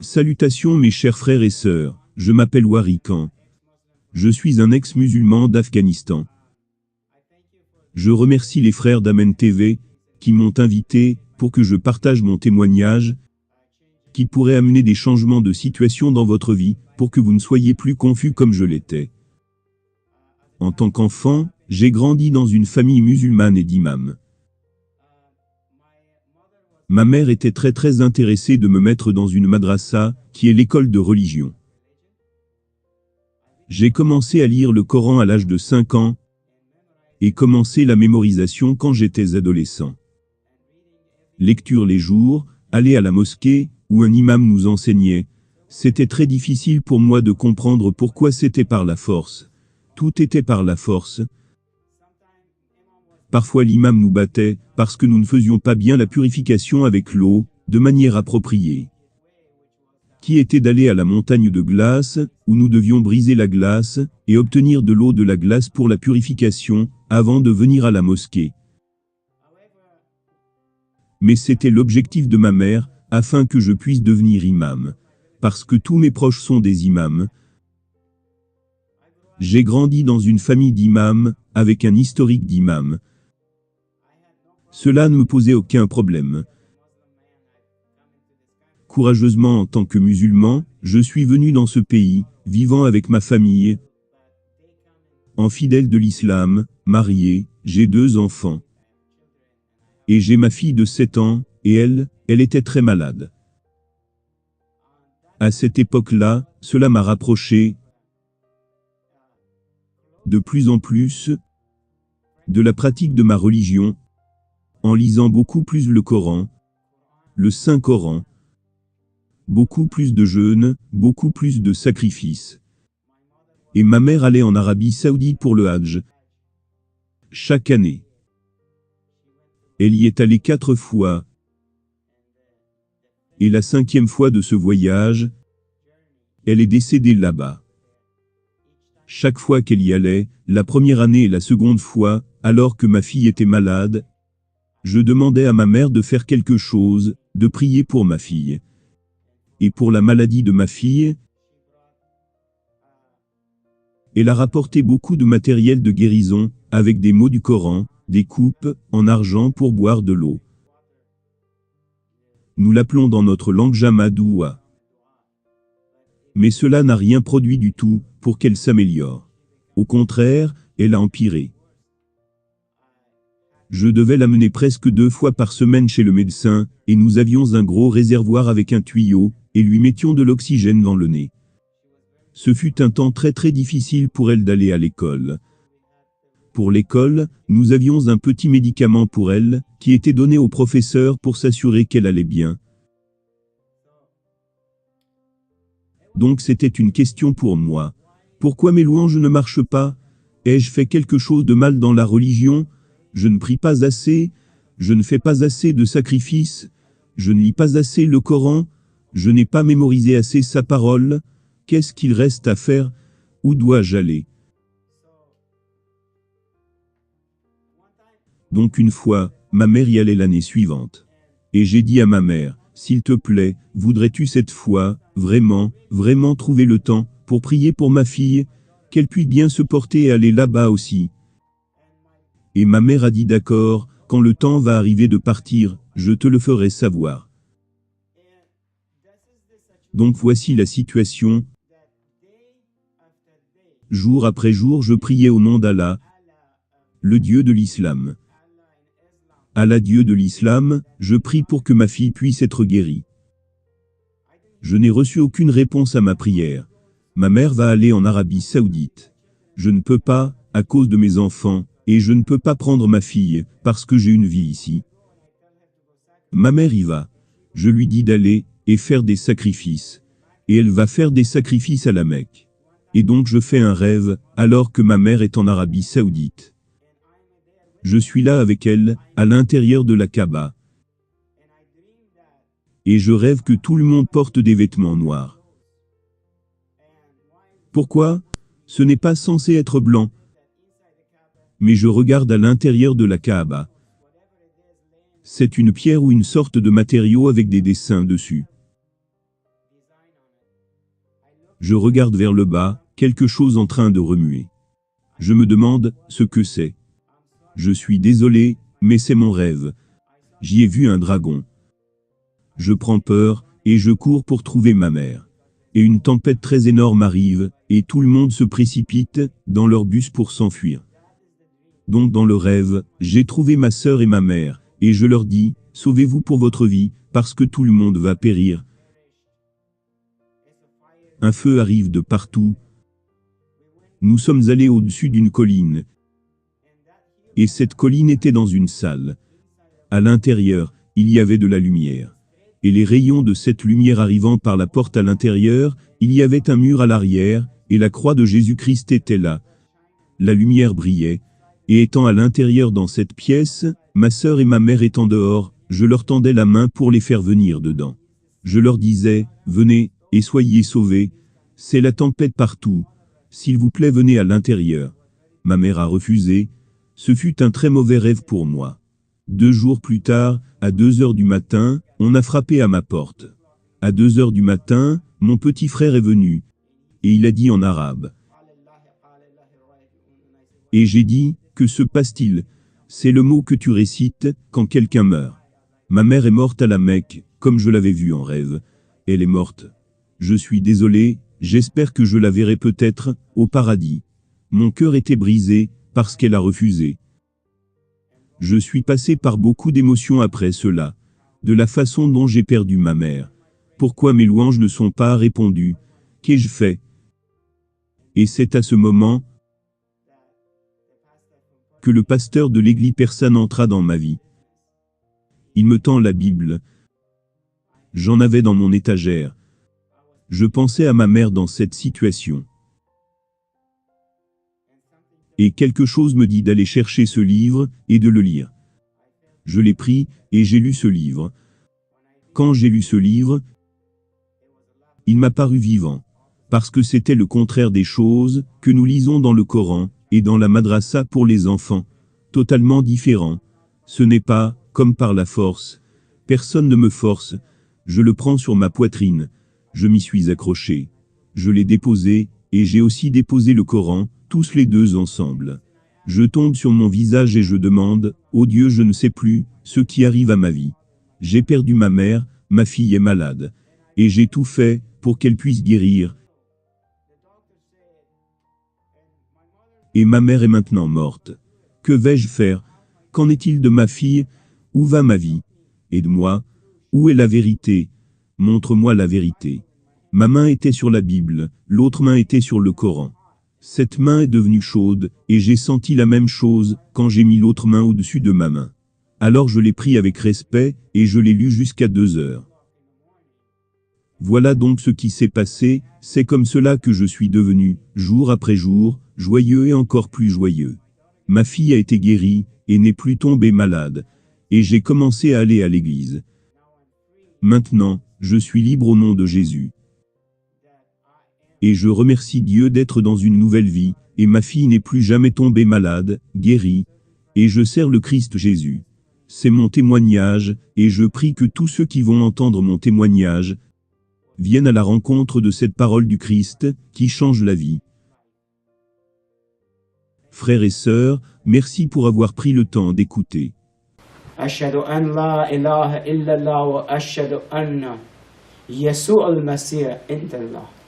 Salutations mes chers frères et sœurs, je m'appelle Warikan. Je suis un ex-musulman d'Afghanistan. Je remercie les frères d'Amen TV, qui m'ont invité, pour que je partage mon témoignage, qui pourrait amener des changements de situation dans votre vie, pour que vous ne soyez plus confus comme je l'étais. En tant qu'enfant, j'ai grandi dans une famille musulmane et d'imams. Ma mère était très intéressée de me mettre dans une madrasa, qui est l'école de religion. J'ai commencé à lire le Coran à l'âge de 5 ans, et commencé la mémorisation quand j'étais adolescent. Lecture les jours, aller à la mosquée, où un imam nous enseignait, c'était très difficile pour moi de comprendre pourquoi c'était par la force. Tout était par la force. Parfois l'imam nous battait, parce que nous ne faisions pas bien la purification avec l'eau, de manière appropriée. Qui était d'aller à la montagne de glace, où nous devions briser la glace, et obtenir de l'eau de la glace pour la purification, avant de venir à la mosquée. Mais c'était l'objectif de ma mère, afin que je puisse devenir imam. Parce que tous mes proches sont des imams. J'ai grandi dans une famille d'imams, avec un historique d'imams. Cela ne me posait aucun problème. Courageusement en tant que musulman, je suis venu dans ce pays, vivant avec ma famille. En fidèle de l'islam, marié, j'ai 2 enfants. Et j'ai ma fille de 7 ans, et elle était très malade. À cette époque-là, cela m'a rapproché, de plus en plus, de la pratique de ma religion, en lisant beaucoup plus le Coran, le Saint-Coran, beaucoup plus de jeûnes, beaucoup plus de sacrifices. Et ma mère allait en Arabie Saoudite pour le Hajj. Chaque année. Elle y est allée 4 fois. Et la 5e fois de ce voyage, elle est décédée là-bas. Chaque fois qu'elle y allait, la première année et la seconde fois, alors que ma fille était malade, je demandais à ma mère de faire quelque chose, de prier pour ma fille. Et pour la maladie de ma fille, elle a rapporté beaucoup de matériel de guérison, avec des mots du Coran, des coupes, en argent pour boire de l'eau. Nous l'appelons dans notre langue Jamadoua. Mais cela n'a rien produit du tout, pour qu'elle s'améliore. Au contraire, elle a empiré. Je devais l'amener presque 2 fois par semaine chez le médecin, et nous avions un gros réservoir avec un tuyau, et lui mettions de l'oxygène dans le nez. Ce fut un temps très difficile pour elle d'aller à l'école. Pour l'école, nous avions un petit médicament pour elle, qui était donné au professeur pour s'assurer qu'elle allait bien. Donc c'était une question pour moi. Pourquoi mes louanges ne marchent pas? Ai-je fait quelque chose de mal dans la religion? Je ne prie pas assez, je ne fais pas assez de sacrifices, je ne lis pas assez le Coran, je n'ai pas mémorisé assez sa parole. Qu'est-ce qu'il reste à faire? Où dois-je aller? Donc une fois, ma mère y allait l'année suivante. Et j'ai dit à ma mère, s'il te plaît, voudrais-tu cette fois, vraiment trouver le temps, pour prier pour ma fille, qu'elle puisse bien se porter et aller là-bas aussi. Et ma mère a dit d'accord, quand le temps va arriver de partir, je te le ferai savoir. Donc voici la situation. Jour après jour je priais au nom d'Allah, le Dieu de l'islam. Allah Dieu de l'islam, je prie pour que ma fille puisse être guérie. Je n'ai reçu aucune réponse à ma prière. Ma mère va aller en Arabie Saoudite. Je ne peux pas, à cause de mes enfants, et je ne peux pas prendre ma fille, parce que j'ai une vie ici. Ma mère y va. Je lui dis d'aller, et faire des sacrifices. Et elle va faire des sacrifices à la Mecque. Et donc je fais un rêve, alors que ma mère est en Arabie Saoudite. Je suis là avec elle, à l'intérieur de la Kaaba. Et je rêve que tout le monde porte des vêtements noirs. Pourquoi? Ce n'est pas censé être blanc. Mais je regarde à l'intérieur de la Kaaba. C'est une pierre ou une sorte de matériau avec des dessins dessus. Je regarde vers le bas, quelque chose en train de remuer. Je me demande ce que c'est. Je suis désolé, mais c'est mon rêve. J'y ai vu un dragon. Je prends peur, et je cours pour trouver ma mère. Et une tempête très énorme arrive, et tout le monde se précipite dans leur bus pour s'enfuir. Donc dans le rêve, j'ai trouvé ma sœur et ma mère, et je leur dis, sauvez-vous pour votre vie, parce que tout le monde va périr. Un feu arrive de partout. Nous sommes allés au-dessus d'une colline. Et cette colline était dans une salle. À l'intérieur, il y avait de la lumière. Et les rayons de cette lumière arrivant par la porte à l'intérieur, il y avait un mur à l'arrière, et la croix de Jésus-Christ était là. La lumière brillait, et étant à l'intérieur dans cette pièce, ma sœur et ma mère étant dehors, je leur tendais la main pour les faire venir dedans. Je leur disais, venez, et soyez sauvés, c'est la tempête partout, s'il vous plaît venez à l'intérieur. Ma mère a refusé, ce fut un très mauvais rêve pour moi. 2 jours plus tard, à 2 heures du matin, on a frappé à ma porte. À 2 heures du matin, mon petit frère est venu, et il a dit en arabe. Et j'ai dit, que se passe-t-il? C'est le mot que tu récites quand quelqu'un meurt. Ma mère est morte à la Mecque, comme je l'avais vue en rêve. Elle est morte. Je suis désolé, j'espère que je la verrai peut-être au paradis. Mon cœur était brisé, parce qu'elle a refusé. Je suis passé par beaucoup d'émotions après cela. De la façon dont j'ai perdu ma mère. Pourquoi mes louanges ne sont pas répondues? Qu'ai-je fait? Et c'est à ce moment que le pasteur de l'église persane entra dans ma vie. Il me tend la Bible. J'en avais dans mon étagère. Je pensais à ma mère dans cette situation. Et quelque chose me dit d'aller chercher ce livre et de le lire. Je l'ai pris, et j'ai lu ce livre. Quand j'ai lu ce livre, il m'a paru vivant, parce que c'était le contraire des choses que nous lisons dans le Coran et dans la madrasa pour les enfants, totalement différent. Ce n'est pas, comme par la force, personne ne me force, je le prends sur ma poitrine, je m'y suis accroché, je l'ai déposé, et j'ai aussi déposé le Coran, tous les deux ensemble. Je tombe sur mon visage et je demande, ô Dieu je ne sais plus, ce qui arrive à ma vie. J'ai perdu ma mère, ma fille est malade. Et j'ai tout fait, pour qu'elle puisse guérir. Et ma mère est maintenant morte. Que vais-je faire? Qu'en est-il de ma fille? Où va ma vie? Et de moi? Où est la vérité? Montre-moi la vérité. Ma main était sur la Bible, l'autre main était sur le Coran. Cette main est devenue chaude, et j'ai senti la même chose, quand j'ai mis l'autre main au-dessus de ma main. Alors je l'ai pris avec respect, et je l'ai lu jusqu'à 2 heures. Voilà donc ce qui s'est passé, c'est comme cela que je suis devenu, jour après jour, joyeux et encore plus joyeux. Ma fille a été guérie, et n'est plus tombée malade, et j'ai commencé à aller à l'église. Maintenant, je suis libre au nom de Jésus. Et je remercie Dieu d'être dans une nouvelle vie, et ma fille n'est plus jamais tombée malade, guérie, et je sers le Christ Jésus. C'est mon témoignage, et je prie que tous ceux qui vont entendre mon témoignage viennent à la rencontre de cette parole du Christ, qui change la vie. Frères et sœurs, merci pour avoir pris le temps d'écouter. أشهد أن لا إله إلا الله وأشهد أن يسوع المسيح أنت الله